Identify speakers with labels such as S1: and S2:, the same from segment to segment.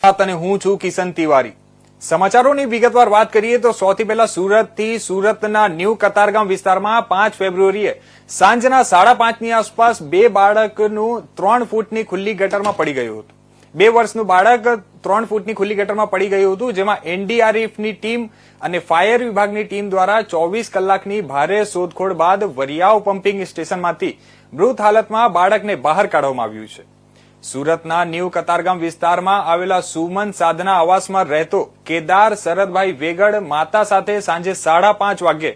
S1: અને હું છું કિશન તિવારી। સમાચારોની વિગતવાર વાત કરીએ તો સૌથી પહેલા સુરતથી સુરતના ન્યૂ કતારગામ વિસ્તારમાં 5 ફેબ્રુઆરીએ સાંજના 5:30 ની આસપાસ બે બાળકનું 3 ફૂટની ખુલ્લી ગટરમાં પડી ગયું હતું। 2 વર્ષનું બાળક 3 ફૂટની ખુલ્લી ગટરમાં પડી ગયું હતું, જેમાં એનડીઆરએફની ટીમ અને ફાયર વિભાગની ટીમ દ્વારા 24 કલાકની ભારે શોધખોળ બાદ વરિયાવ પમ્પિંગ સ્ટેશનમાંથી મૃત હાલતમાં બાળકને બહાર કાઢવામાં આવ્યું છે। સુરતના ન્યૂ કતારગામ વિસ્તારમાં આવેલા સુમન સાધના આવાસમાં રહેતો કેદાર શરદભાઈ વેગડ માતા સાથે સાંજે 5:30 વાગ્યે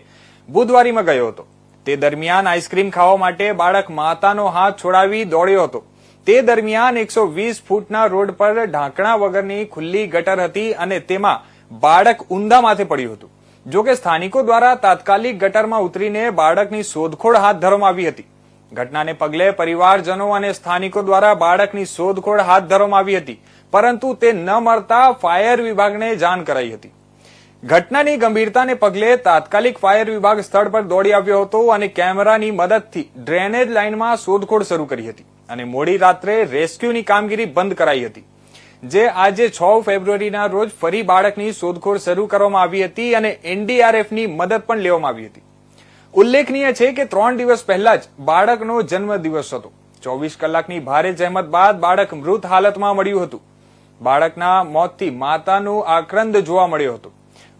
S1: બુધવારીમાં ગયો હતો। તે દરમિયાન આઈસ્ક્રીમ ખાવા માટે બાળક માતાનો હાથ છોડાવી દોડ્યો હતો। તે દરમિયાન 120 ફૂટના રોડ પર ઢાંકણા વગરની ખુલ્લી ગટર હતી અને તેમાં બાળક ઊંધા માથે પડ્યું હતું। જોકે સ્થાનિકો દ્વારા તાત્કાલિક ગટરમાં ઉતરીને બાળકની શોધખોળ હાથ ધરવામાં આવી હતી। ઘટનાને પગલે પરિવારજનો અને સ્થાનિકો દ્વારા બાળકની શોધખોળ હાથ ધરવામાં આવી હતી, પરંતુ તે ન મળતા ફાયર વિભાગને જાણ કરાઈ હતી। ઘટનાની ગંભીરતાને પગલે તાત્કાલિક ફાયર વિભાગ સ્થળ પર દોડી આવ્યો હતો અને કેમેરાની મદદથી ડ્રેનેજ લાઇનમાં શોધખોળ શરૂ કરી હતી અને મોડી રાત્રે રેસ્ક્યુની કામગીરી બંધ કરાઈ હતી, જે આજે 6 ફેબ્રુઆરીના રોજ ફરી બાળકની શોધખોળ શરૂ કરવામાં આવી હતી અને એનડીઆરએફની મદદ પણ લેવામાં આવી હતી। ઉલ્લેખનીય છે કે 3 દિવસ પહેલા જ બાળકનો જન્મદિવસ હતો। 24 કલાકની ભારે જહેમત બાદ બાળક મૃત હાલતમાં મળ્યું હતું। બાળકના મોતથી માતાનો આક્રંદ જોવા મળ્યો હતો।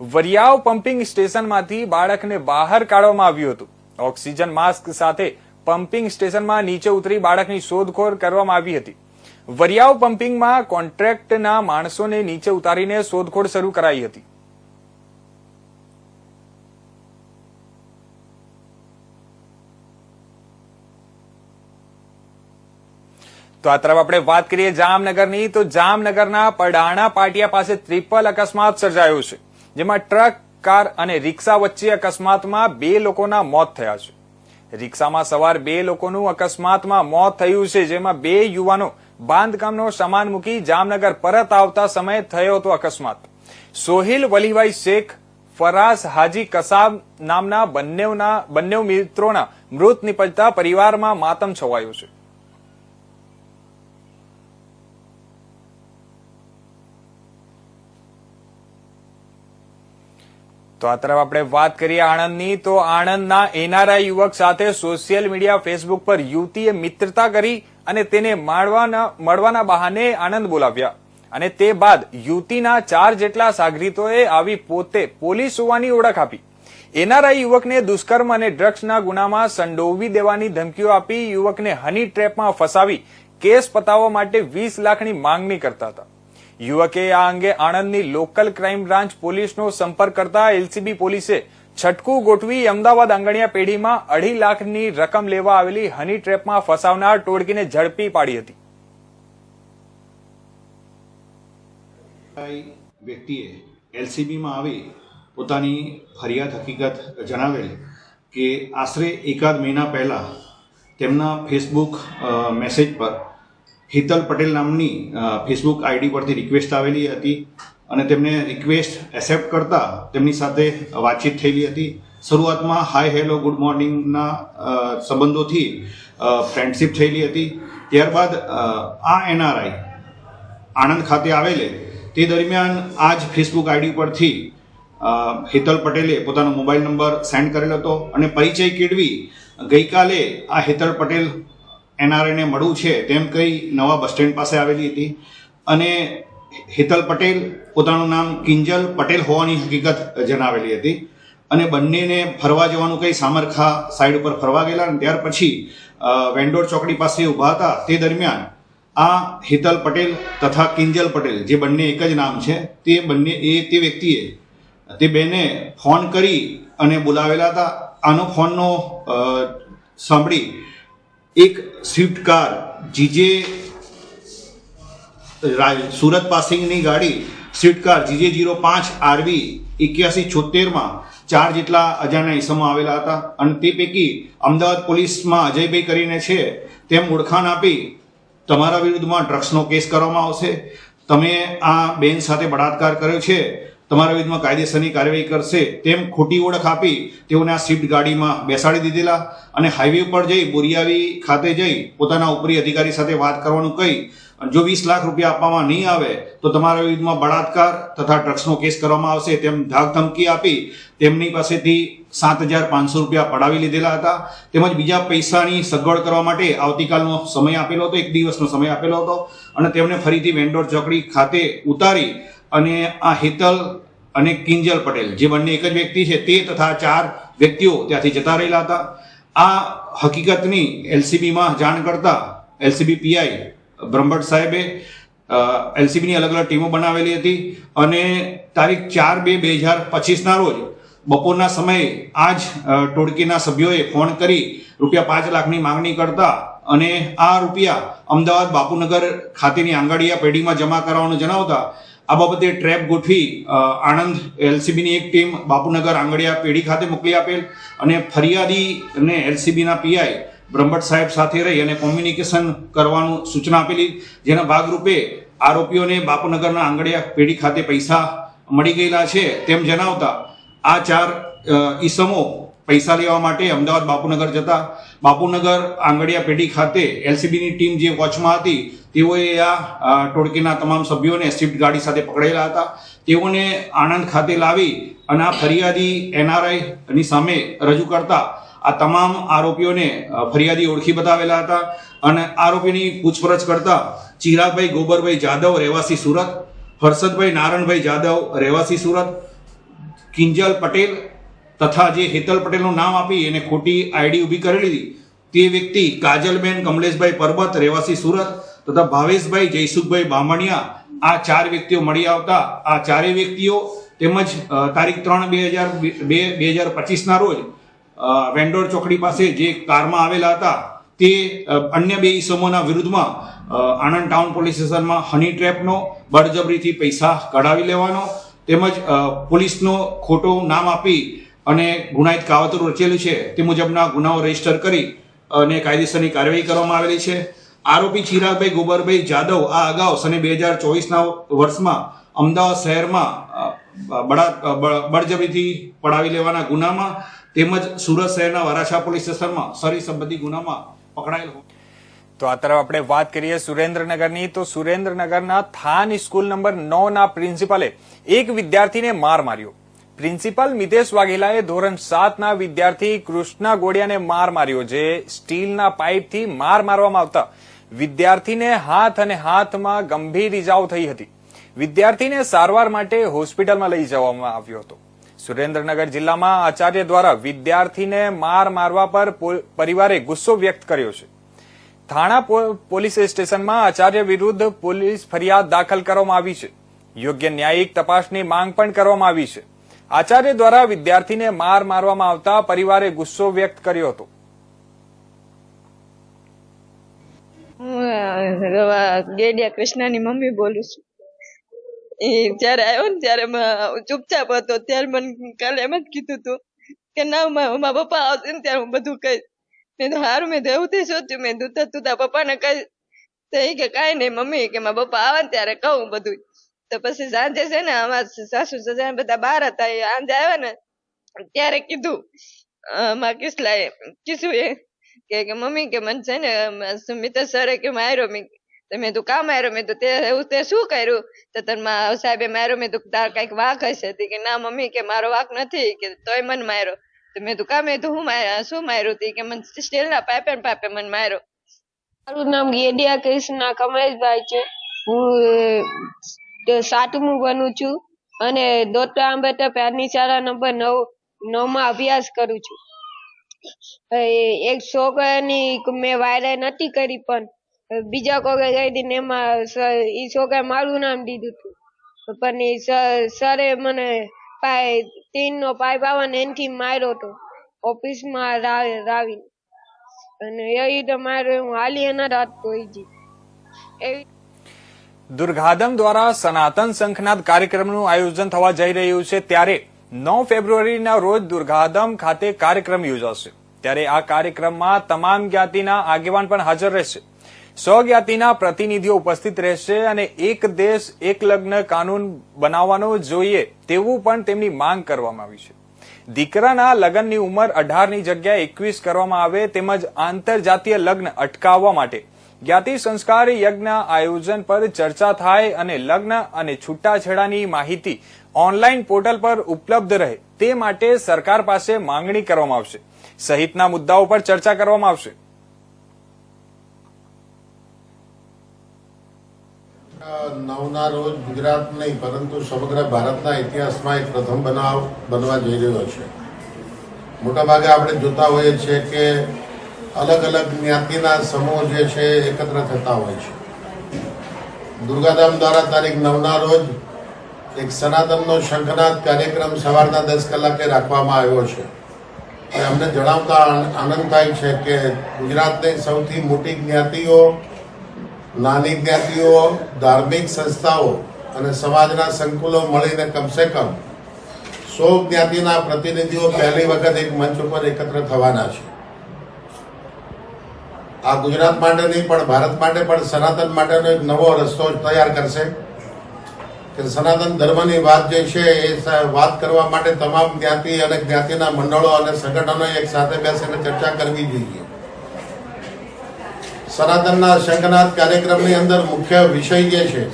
S1: વરિયાવ પમ્પિંગ સ્ટેશનમાંથી બાળકને બહાર કાઢવામાં આવ્યું હતું। ઓક્સિજન માસ્ક સાથે પમ્પિંગ સ્ટેશનમાં નીચે ઉતરી બાળકની શોધખોળ કરવામાં આવી હતી। વરિયાવ પમ્પિંગમાં કોન્ટ્રાક્ટના માણસોને નીચે ઉતારીને શોધખોળ શરૂ કરાઈ હતી। તો આ તરફ આપણે વાત કરીએ જામનગરની, તો જામનગરના પડાણા પાટિયા પાસે ટ્રિપલ અકસ્માત સર્જાયો છે, જેમાં ટ્રક, કાર અને રિક્ષા વચ્ચે અકસ્માતમાં 2 લોકોના મોત થયા છે। રિક્ષામાં સવાર 2 લોકોનું અકસ્માતમાં મોત થયું છે, જેમાં 2 યુવાનો બાંધકામનો સામાન મૂકી જામનગર પરત આવતા સમયે થયો હતો અકસ્માત। સોહિલ વલીભાઈ શેખ, ફરાઝ હાજી કસાબ નામના બંને મિત્રોના મૃત નિપજતા પરિવારમાં માતમ છવાયો છે। તો આ તરફ આપણે વાત કરીએ આણંદની, તો આણંદના એનઆરઆઈ યુવક સાથે સોશિયલ મીડિયા ફેસબુક પર યુવતીએ મિત્રતા કરી અને તેને મળવાના બહાને આણંદ બોલાવ્યા અને તે બાદ યુવતીના 4 જેટલા સાગરીતોએ આવી પોતે પોલીસ હોવાની ઓળખ આપી। એનઆરઆઈ યુવકને દુષ્કર્મ અને ડ્રગ્સના ગુનામાં સંડોવી દેવાની ધમકીઓ આપી યુવકને હની ટ્રેપમાં ફસાવી કેસ પતાવવા માટે 20 લાખની માંગણી કરતા હતા। યુવકે આ અંગે આણંદની લોકલ ક્રાઇમ બ્રાન્ચ પોલીસનો સંપર્ક કરતા એલસીબી પોલીસે છટકું ગોઠવી અમદાવાદ આંગણિયા પેઢીમાં 2.5 લાખની રકમ લેવા આવેલી હની ટ્રેપમાં ફસાવનાર ટોળકીને ઝડપી પાડી હતી।
S2: વ્યક્તિએ એલસીબીમાં આવી પોતાની ફરિયાદ હકીકત જણાવેલ કે આશરે 1 મહિના પહેલા તેમના ફેસબુક મેસેજ પર હિતલ પટેલ નામની ફેસબુક આઈડી પરથી રિક્વેસ્ટ આવેલી હતી અને તેમને રિક્વેસ્ટ એક્સેપ્ટ કરતા તેમની સાથે વાતચીત થયેલી હતી। શરૂઆતમાં હાય હેલો ગુડ મોર્નિંગના સંબંધોથી ફ્રેન્ડશિપ થયેલી હતી। ત્યારબાદ આ એનઆરઆઈ આણંદ ખાતે આવેલે તે દરમિયાન આ જ ફેસબુક આઈડી પરથી હિતલ પટેલે પોતાનો મોબાઈલ નંબર સેન્ડ કરેલો હતો અને પરિચય કેળવી ગઈકાલે આ હિતલ પટેલ એનઆરઆઈને મળવું છે તેમ કહી નવા બસ સ્ટેન્ડ પાસે આવેલી હતી અને હિતલ પટેલ પોતાનું નામ કિંજલ પટેલ હોવાની હકીકત જણાવેલી હતી અને બંનેને ફરવા જવાનું કંઈ સામરખા સાઈડ ઉપર ફરવા ગયેલા અને ત્યાર પછી વેન્ડોર ચોકડી પાસે ઊભા હતા। તે દરમિયાન આ હિતલ પટેલ તથા કિંજલ પટેલ જે બંને એક જ નામ છે તે વ્યક્તિએ તે બેને ફોન કરી અને બોલાવેલા હતા। આનો ફોનનો સાંભળી એક સ્વિફ્ટ કાર જીજે સુરત પાસિંગની ગાડી સ્વિફ્ટ કાર GJ05 RB 8176માં 4 જેટલા અજાણ્યા ઈસમો આવેલા હતા અને તે પૈકી અમદાવાદ પોલીસમાં અજયભાઈ કરીને છે તેમ ઓળખાણ આપી તમારા વિરુદ્ધમાં ડ્રગ્સનો કેસ કરવામાં આવશે, તમે આ બેન સાથે બળાત્કાર કર્યો છે, તમારા વિરુદ્ધમાં કાયદેસરની કાર્યવાહી કરશે તેમ ખોટી ઓળખ આપી તેઓને આ સ્વિફ્ટ ગાડીમાં બેસાડી દીધેલા અને હાઈવે પર જઈ બોરિયાવી ખાતે જઈ પોતાના ઉપરી અધિકારી સાથે વાત કરવાનું કહી જો 20 લાખ રૂપિયા આપવામાં નહીં આવે તો તમારા વિરુદ્ધમાં બળાત્કાર તથા ડ્રગ્સનો કેસ કરવામાં આવશે તેમ ધાકધમકી આપી તેમની પાસેથી 7,500 રૂપિયા પડાવી લીધેલા હતા. તેમજ બીજા પૈસાની સગવડ કરવા માટે આવતીકાલનો સમય આપેલો હતો, 1 દિવસનો સમય આપેલો હતો અને તેમને ફરીથી વેન્ડોર ચોકડી ખાતે ઉતારી અને આ હેતલ અને કિંજલ પટેલ જે બંને એક જ વ્યક્તિ છે તે તથા 4 વ્યક્તિઓ ત્યાંથી જતા રહેલા હતા. આ હકીકતની એલસીબીમાં જાણ કરતા એલસીબી પીઆઈ બ્રહ્મભટ્ટ સાહેબે એલસીબીની અલગ અલગ ટીમો બનાવેલી હતી અને તારીખ 4/2/2025ના રોજ બપોરના સમયે આ જ ટોળકીના સભ્યોએ ફોન કરી રૂપિયા 5 લાખની માંગણી કરતા અને આ રૂપિયા અમદાવાદ બાપુનગર ખાતેની આંગડિયા પેઢીમાં જમા કરાવવાનું જણાવતા આ બાબતે ટ્રેપ ગોઠવી આણંદ એલસીબીની એક ટીમ બાપુનગર આંગડિયા પેઢી ખાતે મોકલી આપેલ અને ફરિયાદી અને એલસીબીના પીઆઈ બ્રહ્મભટ્ટ સાહેબ સાથે રહી અને કોમ્યુનિકેશન કરવાનું સૂચના આપેલી, જેના ભાગરૂપે આરોપીઓને બાપુનગરના આંગડિયા પેઢી ખાતે પૈસા મળી ગયેલા છે તેમ જણાવતા આ 4 ઈસમો પૈસા લેવા માટે અમદાવાદ બાપુનગર જતા બાપુનગર આંગડિયા પેઢી ખાતે એલસીબીની ટીમ જે વોચમાં હતી તેઓએ આ ટોળકીના તમામ સભ્યોને સ્વિફ્ટ ગાડી સાથે પકડેલા હતા. તેઓને આણંદ ખાતે લાવી અને આ ફરિયાદી એનઆરઆઈ ની સામે રજૂ કરતા આ તમામ આરોપીઓને ફરિયાદી ઓળખી બતાવેલા હતા અને આરોપીની પૂછપરછ કરતા ચિરાગભાઈ ગોબરભાઈ જાદવ રહેવાસી સુરત, હર્ષદભાઈ નારણભાઈ જાદવ રહેવાસી સુરત, કિંજલ પટેલ તથા જે હેતલ પટેલનું નામ આપી એને ખોટી આઈડી ઊભી કરેલી તે વ્યક્તિ કાજલબેન કમલેશભાઈ પરબત રહેવાસી સુરત તથા ભાવેશભાઈ જયસુખભાઈ બામણિયા આ 4 વ્યક્તિઓ મળી આવતા આ 4 વ્યક્તિઓ તેમજ તારીખ 3/2/2025ના રોજ વેન્ડોર ચોકડી પાસે જે કારમાં આવેલા હતા તે અન્ય 2 ઈસમોના વિરુદ્ધમાં આણંદ ટાઉન પોલીસ સ્ટેશનમાં હની ટ્રેપનો, બળજબરીથી પૈસા કઢાવી લેવાનો તેમજ પોલીસનો ખોટું નામ આપી અને ગુનાહિત કાવતરું રચેલું છે તે મુજબના ગુનાઓ રજીસ્ટર કરી અને કાયદેસરની કાર્યવાહી કરવામાં આવેલી છે. આરોપી ચિરાગભાઈ ગોબરભાઈ જાદવ આ અગાઉ સને 2024ના વર્ષમાં અમદાવાદ શહેરમાં બળજબરીથી પડાવી લેવાના ગુનામાં તેમજ સુરત શહેરના વરાછા પોલીસ સ્ટેશનમાં શરીર સંબંધી ગુનામાં પકડાયેલ.
S1: તો આ તરફ આપણે વાત કરીએ સુરેન્દ્રનગરની, તો સુરેન્દ્રનગરના થાન સ્કૂલ નંબર 9ના પ્રિન્સિપાલે એક વિદ્યાર્થીને માર માર્યો. પ્રિન્સિપાલ મિતેશ વાઘેલાએ ધોરણ 7ના વિદ્યાર્થી કૃષ્ણા ગોડિયાને માર માર્યો, જે સ્ટીલના પાઇપથી માર મારવામાં આવતા વિદ્યાર્થીને હાથ અને હાથમાં ગંભીર ઇજાઓ થઈ હતી. વિદ્યાર્થીને સારવાર માટે હોસ્પિટલમાં લઈ જવામાં આવ્યો હતો. સુરેન્દ્રનગર જિલ્લામાં આચાર્ય દ્વારા વિદ્યાર્થીને માર મારવા પર પરિવારે ગુસ્સો વ્યક્ત કર્યો છે. થાણા પોલીસ સ્ટેશનમાં આચાર્ય વિરુદ્ધ પોલીસ ફરિયાદ દાખલ કરવામાં આવી છે. યોગ્ય ન્યાયિક તપાસની માંગ પણ કરવામાં આવી છે. આચાર્ય દ્વારા વિદ્યાર્થીને માર મારવામાં આવતા પરિવારે ગુસ્સો વ્યક્ત કર્યો હતો.
S3: ગેડિયા કૃષ્ણાની મમ્મી બોલું છું. એ જયારે આવ્યો ને ત્યારે ચૂપચાપ હતો. ત્યારે મને કાલે એમ જ કીધું હતું કે ના મારા પપ્પા આવશે ને ત્યારે હું બધું કહીશ. મેં તો હારું, મેં તો એવું થઈ સોચ્યું, મેં તું તારા પપ્પાને કહીશ. તો એ કે કાંઈ નહીં મમ્મી, કે મારા પપ્પા આવે ને ત્યારે કહું બધું. તો પછી સાંજે છે ને અમારા સાસુ સસરા બધા બહાર હતા, એ સાંજે આવ્યા ને ત્યારે કીધું મારા કિસલાએ કીધું એ કે મમ્મી કે મને છે ને મિત્ર સરે કે માર્યો. મેં તું કા માર્યો? મેં તો તે શું કર્યું? તો તને સાહેબે માર્યો. મેં તો તાર કઈક વાંક હશે. કે ના મમ્મી કે મારો વાંક નથી, કે તોય મને માર્યો. તો મેં તું કા? મેં તો શું માર્યું? કે મને સ્ટીલના પાઇપે મને માર્યો.
S4: મારું નામ ગેડિયા કૃષ્ણા કમલેશભાઈ છે. હું 7મું ભણું છું અને ડોક્ટર આંબેડકર પ્રાથમિક શાળા નંબર 9માં અભ્યાસ કરું છું. એક છોકરાની મેં વાયરાઈ નથી કરી, પણ બીજા કોઈ કહી દીને એમાં એ છોકરા મારું નામ દીધું હતું. પણ સરે મને 3નો પાઇપ આવે ને એનાથી માર્યો હતો ઓફિસમાં રાવીને. અને એ રીતે માર્યો, હું હાલી એના રાત કોઈ જી એવી.
S1: દુર્ગાધમ દ્વારા સનાતન શંખનાદ કાર્યક્રમનું આયોજન થવા જઈ રહ્યું છે, ત્યારે 9 ફેબ્રુઆરીના રોજ દુર્ગાધમ ખાતે કાર્યક્રમ યોજાશે. ત્યારે આ કાર્યક્રમમાં તમામ જ્ઞાતિના આગેવાન પણ હાજર રહેશે. 100 જ્ઞાતિના પ્રતિનિધિઓ ઉપસ્થિત રહેશે અને એક દેશ એક લગ્ન કાનૂન બનાવવાનો જોઈએ તેવું પણ તેમની માંગ કરવામાં આવી છે. દીકરાના લગ્નની ઉંમર 18ની જગ્યાએ 21 કરવામાં આવે તેમજ આંતરજાતીય લગ્ન અટકાવવા માટે જ્ઞાતિ સંસ્કાર યજ્ઞ આયોજન પર ચર્ચા થાય અને લગ્ન અને છૂટાછેડાની માહિતી ઓનલાઈન પોર્ટલ પર ઉપલબ્ધ રહે તે માટે સરકાર પાસે માંગણી કરવામાં આવશે સહિતના મુદ્દાઓ પર ચર્ચા કરવામાં આવશે.
S5: નવના રોજ ગુજરાત નહીં પરંતુ સમગ્ર ભારતના ઇતિહાસમાં એક પ્રથમ બનાવ બનવા જઈ રહ્યો છે. મોટાભાગે આપણે જોતા હોઈએ છીએ કે અલગ અલગ જ્ઞાતિના સમૂહ જે છે એકત્ર થતા હોય છે. દુર્ગાધામ દ્વારા તારીખ 9ના રોજ એક સનાતનનો શંખનાદ કાર્યક્રમ સવારના 10 કલાકે રાખવામાં આવ્યો છે. અને અમને જણાવતા આનંદ થાય છે કે ગુજરાતની સૌથી મોટી જ્ઞાતિઓ, નાની જ્ઞાતિઓ, ધાર્મિક સંસ્થાઓ અને સમાજના સંકુલો મળીને કમસે કમ 100 જ્ઞાતિના પ્રતિનિધિઓ પહેલી વખત એક મંચ ઉપર એકત્ર થવાના છે. આ ગુજરાત માટે નહીં પણ ભારત માટે પણ સનાતન માટેનો એક નવો રસ્તો તૈયાર કરશે કે સનાતન ધર્મની વાત જે છે એ વાત કરવા માટે તમામ જ્ઞાતિ અને જ્ઞાતિના મંડળો અને સંગઠનો એક સાથે બેસીને ચર્ચા કરવી જોઈએ. સનાતનના શંખનાદ કાર્યક્રમની અંદર મુખ્ય વિષય જે છે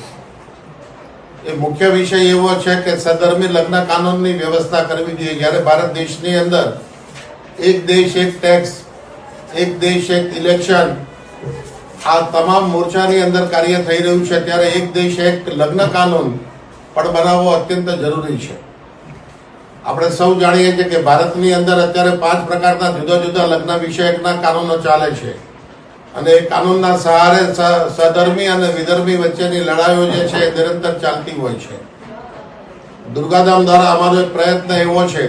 S5: એ મુખ્ય વિષય એવો છે કે સધર્મી લગ્ન કાનૂનની વ્યવસ્થા કરવી જોઈએ. જ્યારે ભારત દેશની અંદર એક દેશ એક ટેક્સ, એક દેશ એક ઇલેક્શન, આ તમામ મોરચાની અંદર કાર્ય થઈ રહ્યું છે ત્યારે એક દેશ એક લગ્ન કાનૂન પણ બનાવવો અત્યંત જરૂરી છે. આપણે સૌ જાણીએ છીએ કે ભારતની અંદર અત્યારે 5 પ્રકારના જુદા જુદા લગ્ન વિષયકના કાનૂનો ચાલે છે અને એ કાનૂનના સહારે સધર્મી અને વિધર્મી વચ્ચેની લડાઈઓ જે છે એ નિરંતર ચાલતી હોય છે. દુર્ગાધામ દ્વારા અમારો એક પ્રયત્ન એવો છે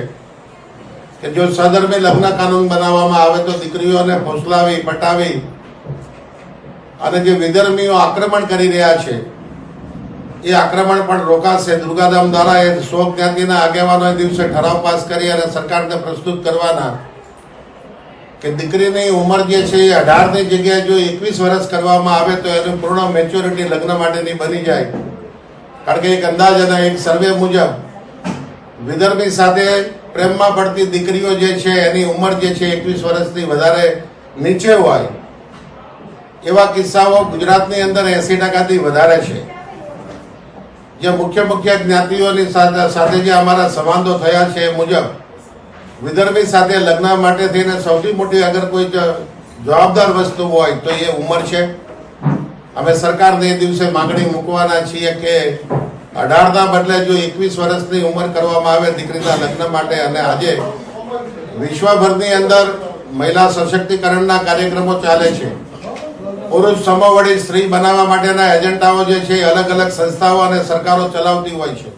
S5: કે જો સધર્મી લગ્ન કાનૂન બનાવવામાં આવે તો દીકરીઓને ફોસલાવી પટાવી અને જે વિધર્મીઓ આક્રમણ કરી રહ્યા છે એ આક્રમણ પણ રોકાશે. દુર્ગાધામ દ્વારા એ 100 જ્ઞાતિના આગેવાનોએ દિવસે ઠરાવ પાસ કરી અને સરકારને પ્રસ્તુત કરવાના કે દીકરીની ઉંમર જે છે એ 18ની જગ્યાએ જો 21 વર્ષ કરવામાં આવે તો એનું પૂર્ણ મેચ્યોરિટી લગ્ન માટેની બની જાય. કારણ કે એક અંદાજ અને એક સર્વે મુજબ વિધર્મી સાથે પ્રેમમાં પડતી દીકરીઓ જે છે એની ઉંમર જે છે 21 વર્ષથી વધારે નીચે હોય એવા કિસ્સાઓ ગુજરાતની અંદર 80%થી વધારે છે. જે મુખ્ય જ્ઞાતિઓની સાથે જે અમારા સંવાદો થયા છે એ મુજબ વિધર્મી સાથે લગ્ન માટે થઈને સૌથી મોટી અગર કોઈ જવાબદાર વસ્તુ હોય તો એ ઉંમર છે. અમે સરકારને એ દિવસે માંગણી મૂકવાના છીએ કે 18ના બદલે જો 21 વર્ષની ઉંમર કરવામાં આવે દીકરીના લગ્ન માટે. અને આજે વિશ્વભરની અંદર મહિલા સશક્તિકરણના કાર્યક્રમો ચાલે છે. પુરુષ સમવડી સ્ત્રી બનાવવા માટેના એજન્ડાઓ જે છે અલગ અલગ સંસ્થાઓ અને સરકારો ચલાવતી હોય છે.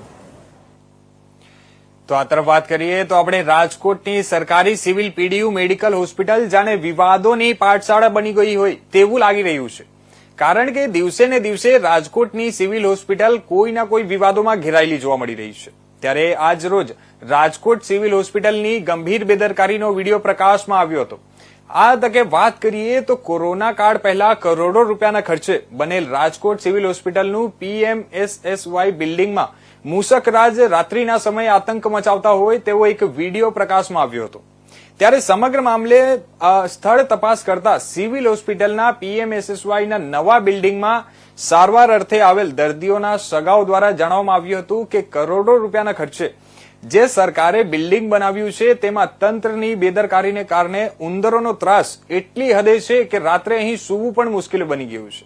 S1: તો આ તરફ વાત કરીએ તો આપણે રાજકોટની સરકારી સિવિલ પીડીયુ મેડિકલ હોસ્પિટલ જાણે વિવાદોની પાઠશાળા બની ગઈ હોય તેવું લાગી રહ્યું છે. કારણ કે દિવસે ને દિવસે રાજકોટની સિવિલ હોસ્પિટલ કોઈના કોઈ વિવાદોમાં ઘેરાયેલી જોવા મળી રહી છે. ત્યારે આજ રોજ રાજકોટ સિવિલ હોસ્પિટલની ગંભીર બેદરકારીનો વિડીયો પ્રકાશમાં આવ્યો હતો. આ તકે વાત કરીએ તો કોરોના કાળ પહેલા કરોડો રૂપિયાના ખર્ચે બનેલ રાજકોટ સિવિલ હોસ્પિટલનું PMSSY બિલ્ડિંગમાં મૂસકરાજ રાત્રિના સમયે આતંક મચાવતા હોય તેવો એક વિડીયો પ્રકાશમાં આવ્યો હતો. ત્યારે સમગ્ર મામલે સ્થળ તપાસ કરતા સિવિલ હોસ્પિટલના PMSSY ના નવા બિલ્ડિંગમાં સારવાર અર્થે આવેલ દર્દીઓના સગાઓ દ્વારા જણાવવામાં આવ્યું હતું કે કરોડો રૂપિયાના ખર્ચે જે સરકારે બિલ્ડિંગ બનાવ્યું છે તેમાં તંત્રની બેદરકારીને કારણે ઉંદરોનો ત્રાસ એટલી હદે છે કે રાત્રે અહીં સૂવું પણ મુશ્કેલ બની ગયું છે.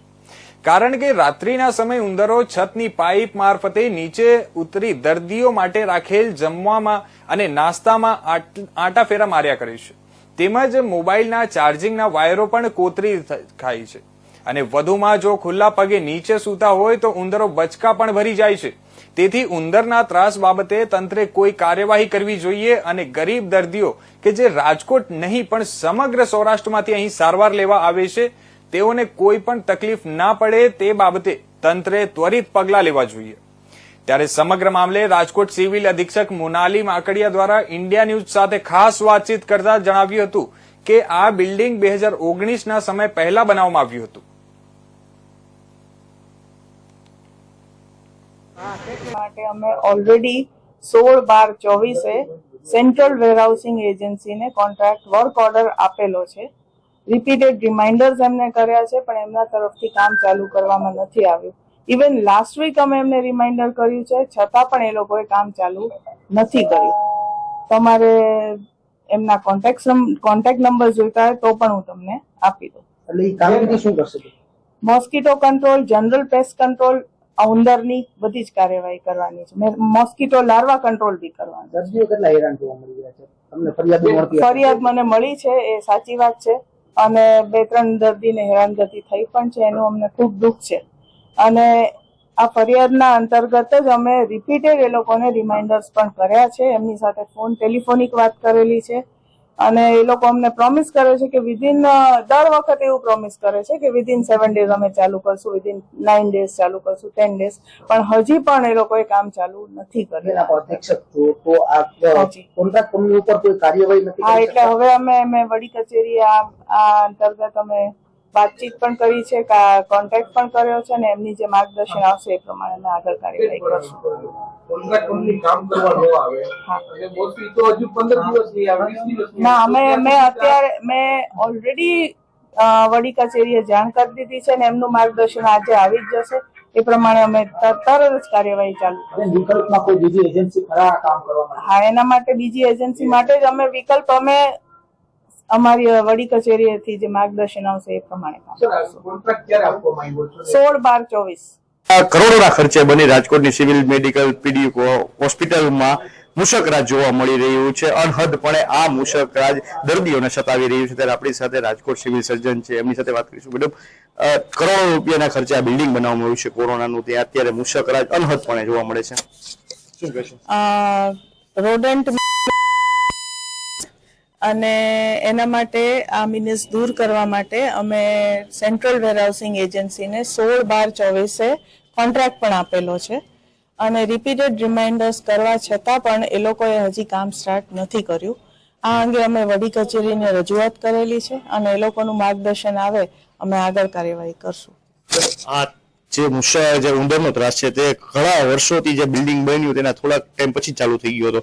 S1: કારણ કે રાત્રિના સમયે ઉંદરો છતની પાઇપ મારફતે નીચે ઉતરી દર્દીઓ માટે રાખેલ જમવામાં અને નાસ્તામાં આંટાફેરા માર્યા કરે છે. તેમજ મોબાઈલના ચાર્જિંગના વાયરો પણ કોતરી ખાય છે. અને વધુમાં જો ખુલ્લા પગે નીચે સૂતા હોય તો ઉંદરો બચકા પણ ભરી જાય છે. તેથી ઉંદરના ત્રાસ બાબતે તંત્રે કોઈ કાર્યવાહી કરવી જોઈએ અને ગરીબ દર્દીઓ કે જે રાજકોટ નહીં પણ સમગ્ર સૌરાષ્ટ્રમાંથી અહીં સારવાર લેવા આવે છે તેઓને કોઈ પણ તકલીફ ના પડે તે બાબતે તંત્રે ત્વરિત પગલાં લેવા જોઈએ. ત્યારે સમગ્ર મામલે રાજકોટ સિવિલ અધિક્ષક મોનાલી માકડિયા દ્વારા ઇન્ડિયા ન્યૂઝ સાથે ખાસ વાતચીત કરતા જણાવ્યું હતું કે આ બિલ્ડિંગ 2019ના સમય પહેલા બનાવવામાં આવ્યું હતું.
S6: માટે અમે ઓલરેડી 16/12/24 સેન્ટ્રલ વેરહાઉસિંગ એજન્સીને કોન્ટ્રાક્ટ વર્ક ઓર્ડર આપેલો છે રિપીટેડ રિમાઇન્ડર્સ એમને કર્યા છે, પણ એમના તરફથી કામ ચાલુ કરવામાં નથી આવ્યું. ઇવન લાસ્ટ વીક અમે એમને રિમાઇન્ડર કર્યું છે, છતાં પણ એ લોકોએ કામ ચાલુ નથી કર્યું. તમારે એમના કોન્ટેક્ટ નંબર જોઈતા હોય તો પણ હું તમને આપી દઉં.
S7: એટલે એ કામગીરી શું કરશે?
S6: Mosquito control, general pest control, ઉંદરની બધી જ કાર્યવાહી કરવાની છે. મોસ્કીટો લાર્વા કંટ્રોલ બી કરવાનું.
S7: દર્દીઓ કેટલા હેરાન જોવા મળી રહ્યા છે? તમને ફરિયાદો મળતી હશે?
S6: ફરિયાદ મને મળી છે, એ સાચી વાત છે, અને 2-3 દર્દીને હેરાનગતિ થઈ પણ છે, એનું અમને ખૂબ દુઃખ છે. અને આ ફરિયાદના અંતર્ગત જ અમે રિપીટેડ એ લોકોને રિમાઇન્ડર્સ પણ કર્યા છે, એમની સાથે ટેલિફોનિક વાત કરેલી છે, અને એ લોકો અમને પ્રોમિસ કરે છે કે દર વખતે એવું પ્રોમિસ કરે છે કે વિધિન 7 days અમે ચાલુ કરશું, વિધિન 9 days ચાલુ કરશું, 10 days, પણ હજી પણ એ લોકોએ કામ ચાલુ નથી કર્યું.
S7: અધિક્ષક છો તો આ કોન્ટ્રાક્ટ કંપની ઉપર કોઈ કાર્યવાહી નથી
S6: હા,
S7: કરી
S6: એટલે
S7: શકતા?
S6: હવે અમે વડી કચેરી આ અંતર્ગત અમે વાતચીત પણ કરી છે, કોન્ટેક્ટ પણ કર્યો છે, અને એમની જે માર્ગદર્શન આવશે એ પ્રમાણે અમે આગળ કાર્યવાહી કરશું.
S7: કોન્ટ્રાક્ટ કંપની કામ કરવા ન આવે અને મોસ્ટલી તો હજુ 15 દિવસની આ 20 દિવસની
S6: ના, મેં ઓલરેડી વડી કચેરીએ જાણ કરી દીધી છે, અને એમનું માર્ગદર્શન આજે આવી જ જશે. એ પ્રમાણે અમે તરત જ કાર્યવાહી ચાલુ કરીશું.
S7: વિકલ્પમાં કોઈ બીજી એજન્સી ખરા કામ કરવા માટે?
S6: હા, એના માટે બીજી એજન્સી માટે જ અમે વિકલ્પ અમારી વડી કચેરીએથી જે માર્ગદર્શન આવશે એ પ્રમાણે કામ કરીશું.
S7: કોન્ટ્રાક્ટ ક્યારે આપવામાં આવ્યો છે?
S6: 16/12/24.
S8: કરોડોના ખર્ચે બની રાજકોટની સિવિલ મેડિકલ પીડીયુ હોસ્પિટલમાં મુશકરાજ જોવા મળી રહ્યું છે. અનહદપણે આ મુશકરાજ દર્દીઓને સતાવી રહ્યું છે. ત્યારે આપણી સાથે રાજકોટ સિવિલ સર્જન છે, એમની સાથે વાત કરીશું. મેડમ, કરોડો રૂપિયાના ખર્ચે આ બિલ્ડિંગ બનાવવામાં આવ્યું છે કોરોનાનું, ત્યાં અત્યારે મુશકરાજ અનહદપણે જોવા મળે છે, શું કહેશો?
S6: રોડન્ટ અને એના માટે આ મિનિસ દૂર કરવા માટે અમે સેન્ટ્રલ વેરહાઉસિંગ એજન્સીને 16/12/24 કોન્ટ્રાક્ટ પણ આપેલો છે, અને રિપીટેડ રિમાઇન્ડર્સ કરવા છતાં પણ એ લોકોએ હજી કામ સ્ટાર્ટ નથી કર્યું. આ અંગે અમે વડી કચેરીને રજૂઆત કરેલી છે, અને એ લોકોનું માર્ગદર્શન આવે અમે આગળ કાર્યવાહી કરશું.
S8: આ જે ઉંદરનો ત્રાસ છે તે ઘણા વર્ષોથી જે બિલ્ડિંગ બન્યું તેના થોડાક ટાઈમ પછી ચાલુ થઈ ગયો હતો,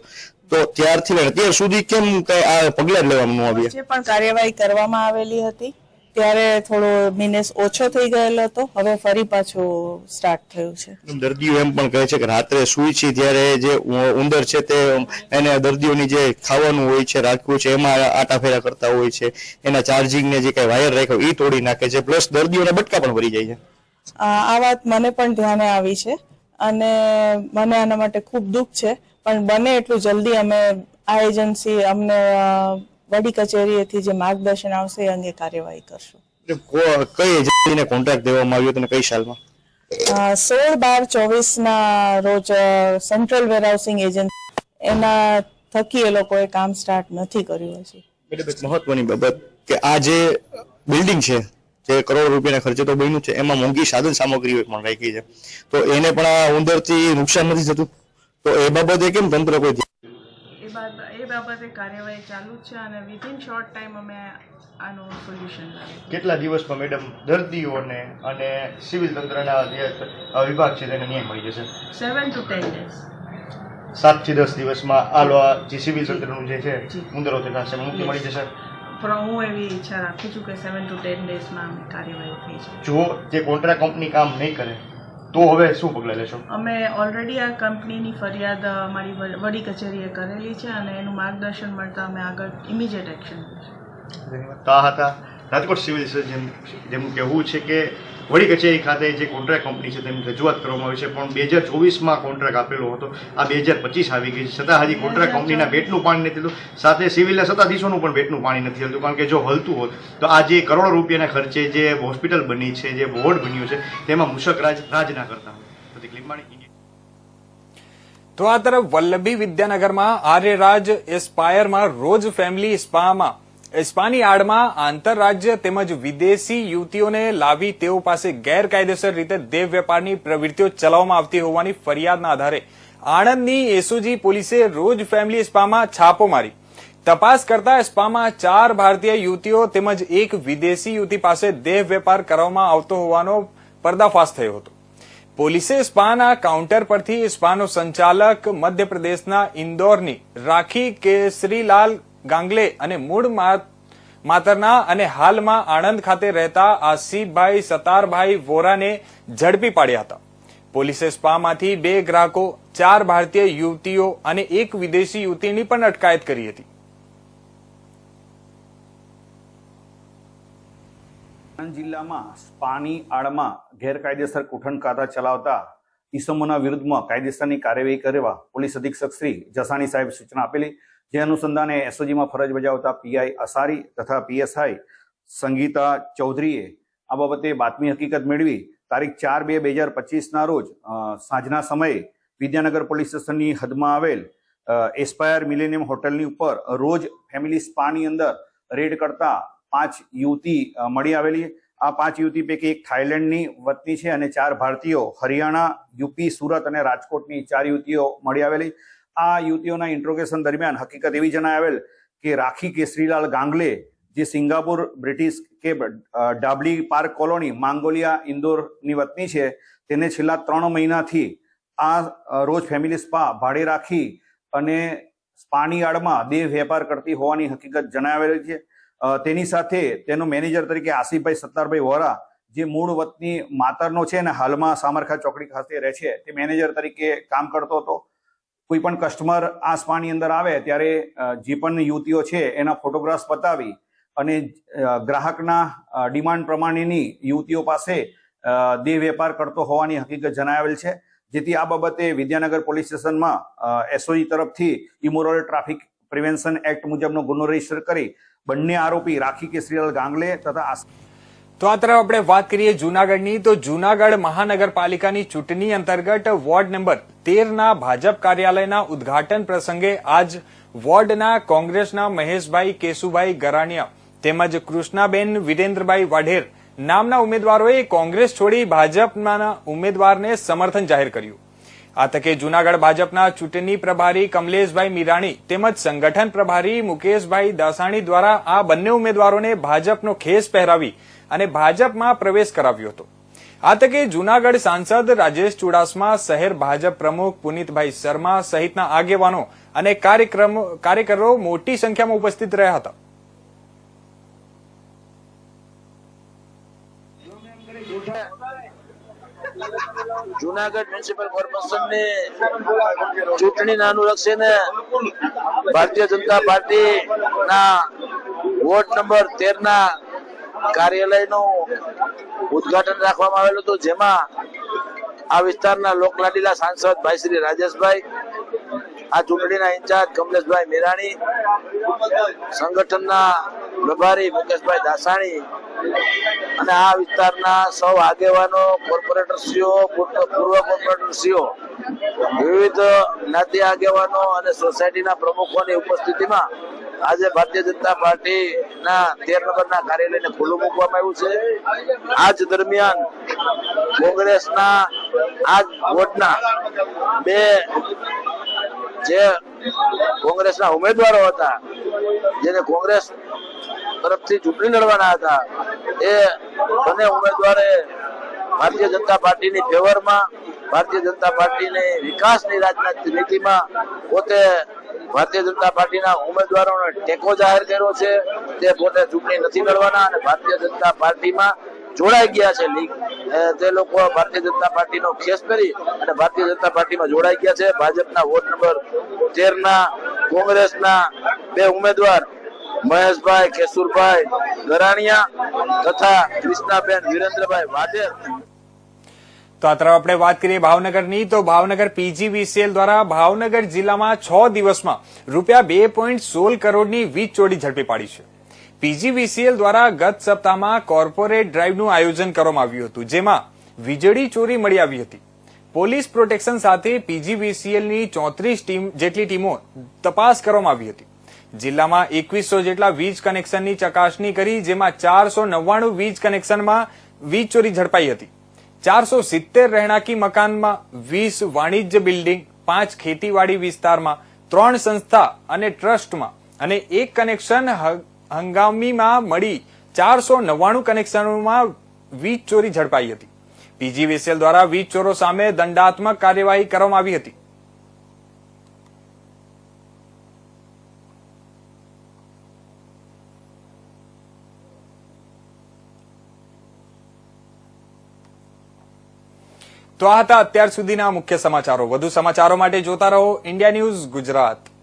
S8: તો ત્યારથી અત્યાર સુધી કેમ કઈ આ પગલાં લેવામાં આવ્યા?
S6: જે પણ કાર્યવાહી કરવામાં આવેલી હતી ત્યારે થોડો મિનિસ ઓછો થઈ ગયેલો હતો, હવે ફરી પાછું સ્ટાર્ટ થયું છે.
S8: દર્દીઓ એમ પણ કહે છે કે રાત્રે સૂઈ છે ત્યારે જે ઉંદર છે તે એને દર્દીઓની જે ખાવાનું હોય છે, રાખવું છે, એમાં આટાફેરા કરતા હોય છે, એના ચાર્જિંગને જે કઈ વાયર રાખ્યો એ તોડી નાખે છે, પ્લસ દર્દીઓના બટકા પણ ભરી જાય છે.
S6: આ વાત મને પણ ધ્યાને આવી છે, અને મને આના માટે ખૂબ દુઃખ છે, પણ બને એટલું જલ્દી અમે આ એજન્સી અમને વડી કચેરીએથી જે માર્ગદર્શન આવશે એ અંગે કાર્યવાહી કરશું.
S8: કઈ એજન્સીને કોન્ટ્રાક્ટ દેવામાં આવ્યો અને કઈ સાલમાં?
S6: 16/12/24 રોજ સેન્ટ્રલ વેરહાઉસિંગ એજન્સી એના થકી એ લોકોએ કામ સ્ટાર્ટ નથી કર્યું હજી.
S8: મહત્વની બાબત કે આ જે બિલ્ડિંગ છે જે કરોડ રૂપિયાના ખર્ચે તો બન્યું છે, એમાં મોંઘી સાધન સામગ્રીઓ પણ રાખી છે, તો એને પણ આ ઉંદરથી નુકસાન નથી થતું, તો એ બાબતે કેમ તંત્ર કોઈ
S6: એ બાબતે કાર્યવાહી ચાલુ છે, અને વિધિન શોર્ટ ટાઈમ અમે આનું સોલ્યુશન લાવીશું.
S8: કેટલા દિવસમાં મેડમ દર્દીઓને અને સિવિલ તંત્રના જે વિભાગ છે તેને ન્યાય મળી જશે?
S6: 7 to 10 days.
S8: 7 થી 10 દિવસમાં આ જે સિવિલ તંત્રનું જે છે ઉંદરો થશે મુક્તિ મળી જશે.
S6: પણ હું એવી ઈચ્છા રાખું છું કે 7 to 10 daysમાં કાર્યવાહી થઈ જાય.
S8: જો તે કોન્ટ્રાક્ટ કંપની કામ નહીં કરે તો હવે શું પગલાં લેશો?
S6: અમે ઓલરેડી આ કંપનીની ફરિયાદ અમારી વડી કચેરીએ કરેલી છે, અને એનું માર્ગદર્શન મળતા અમે આગળ ઇમિડિયેટ એક્શન લઈશું.
S8: આ હતા રાજકોટ સિવિલ સર્જન, જેમનું કહેવું છે કે વડી કચેરી ખાતે જે કોન્ટ્રાક્ટ કંપની છે તેમની રજૂઆત કરવામાં આવી છે, પણ 2024માં કોન્ટ્રાક્ટ આપેલો હતો, આ 2025 આવી ગઈ છે, છતાં હજી કોન્ટ્રાક્ટ કંપનીના પેટનું પાણી નથી થતું, સાથે સિવિલના સત્તાધીશોનું પણ પેટનું પાણી નથી થતું, કારણ કે જો હલતું હોત તો આ જે કરોડો રૂપિયાના ખર્ચે જે હોસ્પિટલ બની છે, જે વોર્ડ બન્યું છે, તેમાં મુશકરાજ રાજ ના કરતા હોય. પ્રતિક લીંબાણી.
S1: તો આ તરફ વલ્લભી વિદ્યાનગરમાં આર્યરાજ એસ્પાયરમાં રોજ ફેમિલી સ્પાની આડમાં આંતરરાજ્ય તેમજ વિદેશી યુવતીઓને લાવી તેઓ પાસે ગેરકાયદેસર રીતે દેહ વેપારની પ્રવૃત્તિઓ ચલાવવામાં આવતી હોવાની ફરિયાદના આધારે આણંદની એસઓજી પોલીસે રોજ ફેમિલી સ્પામાં છાપો મારી તપાસ કરતા સ્પામાં 4 ભારતીય યુવતીઓ તેમજ એક વિદેશી યુવતી પાસે દેહ વેપાર કરવામાં આવતો હોવાનો પર્દાફાશ થયો હતો. પોલીસે સ્પાના કાઉન્ટર પરથી સ્પાનો સંચાલક મધ્યપ્રદેશના ઇન્દોરની રાખી કેસરીલાલ ગાંગલે અને મૂળ માતરના અને હાલમાં આણંદ ખાતે રહેતા આસિફભાઈ સતારભાઈ વોરાને ઝડપી પાડ્યા હતા. પોલીસે સ્પામાંથી 2 ગ્રાહકો, 4 ભારતીય યુવતીઓ અને 1 વિદેશી યુવતીની પણ અટકાયત કરી હતી.
S2: આણંદ જિલ્લામાં સ્પાની આડમાં ગેરકાયદેસર કૂટણખાતા ચલાવતા ઈસમોના વિરુદ્ધમાં કાયદેસરની કાર્યવાહી કરવા પોલીસ અધિક્ષક શ્રી જસાણી સાહેબ સૂચના આપેલી. જે અનુસંધાને એસઓજીમાં ફરજ બજાવતા પીઆઈ અસારી તથા પીએસઆઈ સંગીતા ચૌધરીએ આ બાબતે બાતમી હકીકત મેળવી તારીખ 4/2/2025ના રોજ સાંજના સમયે વિદ્યાનગર પોલીસ સ્ટેશનની હદમાં આવેલ એસ્પાયર મિલેનિયમ હોટલની ઉપર રોજ ફેમિલી સ્પાની અંદર રેડ કરતા 5 યુવતી મળી આવેલી. આ 5 યુવતી પૈકી એક થાઈલેન્ડની વતની છે અને 4 ભારતીયો હરિયાણા, યુપી, સુરત અને રાજકોટની 4 યુવતીઓ મળી આવેલી. આ યુવતીઓના ઇન્ટ્રોગેશન દરમિયાન હકીકત એવી જણાવેલ કે રાખી કેસરીલાલ ગાંગલે, જે સિંગાપુર બ્રિટિશ કે ડાબલી પાર્ક કોલોની માંગોલિયા ઇન્દોરની વતની છે, તેને છેલ્લા 3 મહિનાથી આ રોજ ફેમિલી સ્પા ભાડે રાખી અને સ્પાની આડમાં દેહ વેપાર કરતી હોવાની હકીકત જણાવેલી છે. તેની સાથે તેનો મેનેજર તરીકે આસિફભાઈ સત્તારભાઈ વોરા, જે મૂળ વતની માતરનો છે અને હાલમાં સામરખા ચોકડી ખાતે રહે છે, તે મેનેજર તરીકે કામ કરતો હતો. કોઈ પણ કસ્ટમર આ સ્પાની અંદર આવે ત્યારે જે પણ યુવતીઓ છે એના ફોટોગ્રાફ્સ બતાવી અને ગ્રાહકના ડિમાન્ડ પ્રમાણેની યુવતીઓ પાસે દેહ વેપાર કરતો હોવાની હકીકત જણાવેલ છે. જેથી આ બાબતે વિદ્યાનગર પોલીસ સ્ટેશનમાં એસઓજી તરફથી ઇમોરલ ટ્રાફિક પ્રિવેન્શન એક્ટ મુજબનો ગુનો રજીસ્ટર કરી બંને આરોપી રાખી કેસરીલાલ ગાંગલે તથા
S1: તો આ તરફ આપણે વાત કરીએ જૂનાગઢની. તો જૂનાગઢ મહાનગરપાલિકાની ચૂંટણી અંતર્ગત વોર્ડ નંબર 13ના ભાજપ કાર્યાલયના ઉદ્ઘાટન પ્રસંગે આજ વોર્ડના કોંગ્રેસના મહેશભાઈ કેશુભાઈ ગરાણીયા તેમજ કૃષ્ણાબેન વિરેન્દ્રભાઈ વાઢેર નામના ઉમેદવારોએ કોંગ્રેસ છોડી ભાજપના ઉમેદવારને સમર્થન જાહેર કર્યું. આ તકે જૂનાગઢ ભાજપના ચૂંટણી પ્રભારી કમલેશભાઈ મીરાણી તેમજ સંગઠન પ્રભારી મુકેશભાઈ દાસાણી દ્વારા આ બંને ઉમેદવારોને ભાજપનો ખેસ પહેરાવી અને ભાજપમાં પ્રવેશ કરાવ્યો હતો. આ તકે જૂનાગઢ સાંસદ રાજેશ ચુડાસમા, શહેર ભાજપ પ્રમુખ પુનિતભાઈ શર્મા સહિતના આગેવાનો અને કાર્યકરો મોટી સંખ્યામાં ઉપસ્થિત રહ્યા હતા.
S9: જૂનાગઢ મ્યુનિસિપલ કોર્પોરેશનની ચૂંટણીને અનુલક્ષીને ભારતીય જનતા પાર્ટીના વોર્ડ નંબર 13ના કાર્યાલયનું ઉદ્ઘાટન રાખવામાં આવેલું હતું, જેમાં આ વિસ્તારના લોકલાડીલા સાંસદ ભાઈ શ્રી રાજેશભાઈ, આ ચૂંટણીના ઇન્ચાર્જ કમલેશભાઈ મીરાણી, સંગઠનના પ્રભારી મુકેશભાઈ દાસાણી અને આ વિસ્તારના સૌ આગેવાનો, કોર્પોરેટરશ્રીઓ, પૂર્વ કોર્પોરેટરશ્રીઓ, વિવિધ જ્ઞાતિ આગેવાનો અને સોસાયટીના પ્રમુખોની ઉપસ્થિતિમાં આજે ભારતીય જનતા પાર્ટીના 13 નંબરના કાર્યાલયને ખુલ્લું મૂકવામાં આવ્યું છે. આજ દરમિયાન કોંગ્રેસના આજ વોર્ડના 2 જે કોંગ્રેસના ઉમેદવારો હતા, જેને કોંગ્રેસ તરફથી ચૂંટણી લડવાના હતા, એ બંને ઉમેદવારે ભારતીય જનતા પાર્ટીની ફેવરમાં, ભારતીય જનતા પાર્ટીની વિકાસની રાજનીતિમાં પોતે ભારતીય જનતા પાર્ટીના ઉમેદવારોને ટેકો જાહેર કર્યો છે. તે પોતે ચૂંટણી નથી લડવાના અને ભારતીય જનતા પાર્ટીમાં જોડાઈ ગયા છે. તે લોકો ભારતીય જનતા પાર્ટીનો ખેસ કરી અને ભારતીય જનતા પાર્ટીમાં જોડાઈ ગયા છે. ભાજપના વોર્ડ નંબર 13ના કોંગ્રેસના 2 ઉમેદવાર મહેશભાઈ કેશુરભાઈ ગરાણીયા તથા કૃષ્ણાબેન વિરેન્દ્રભાઈ વાઢેર.
S1: તો આ તરફ આપણે વાત કરીએ ભાવનગરની. તો ભાવનગર પીજીવીસીએલ દ્વારા ભાવનગર જિલ્લામાં 6 દિવસમાં રૂપિયા 2.16 કરોડની વીજ ચોરી ઝડપી પાડી છે. પીજીવીસીએલ દ્વારા ગત સપ્તાહમાં કોર્પોરેટ ડ્રાઈવનું આયોજન કરવામાં આવ્યું હતું, જેમાં વીજળી ચોરી મળી આવી હતી. પોલીસ પ્રોટેક્શન સાથે પીજીવીસીએલની 34 જેટલી ટીમો તપાસ કરવામાં આવી હતી. જિલ્લામાં 2100 જેટલા વીજ કનેક્શનની ચકાસણી કરી, જેમાં 499 વીજ કનેક્શનમાં વીજ ચોરી ઝડપાઈ હતી. 470 રહેણાંકી મકાનમાં, 20 વાણિજ્ય બિલ્ડિંગ, 5 ખેતીવાડી વિસ્તારમાં, 3 સંસ્થા અને ટ્રસ્ટમાં અને 1 કનેક્શન હંગામીમાં મળી 499 કનેક્શનોમાં વીજ ચોરી ઝડપાઈ હતી. પીજીવીસીએલ દ્વારા વીજ ચોરો સામે દંડાત્મક કાર્યવાહી કરવામાં આવી હતી. તો આ હતા અત્યાર સુધીના મુખ્ય સમાચારો. વધુ સમાચારો માટે જોતા રહો ઇન્ડિયા ન્યૂઝ ગુજરાત.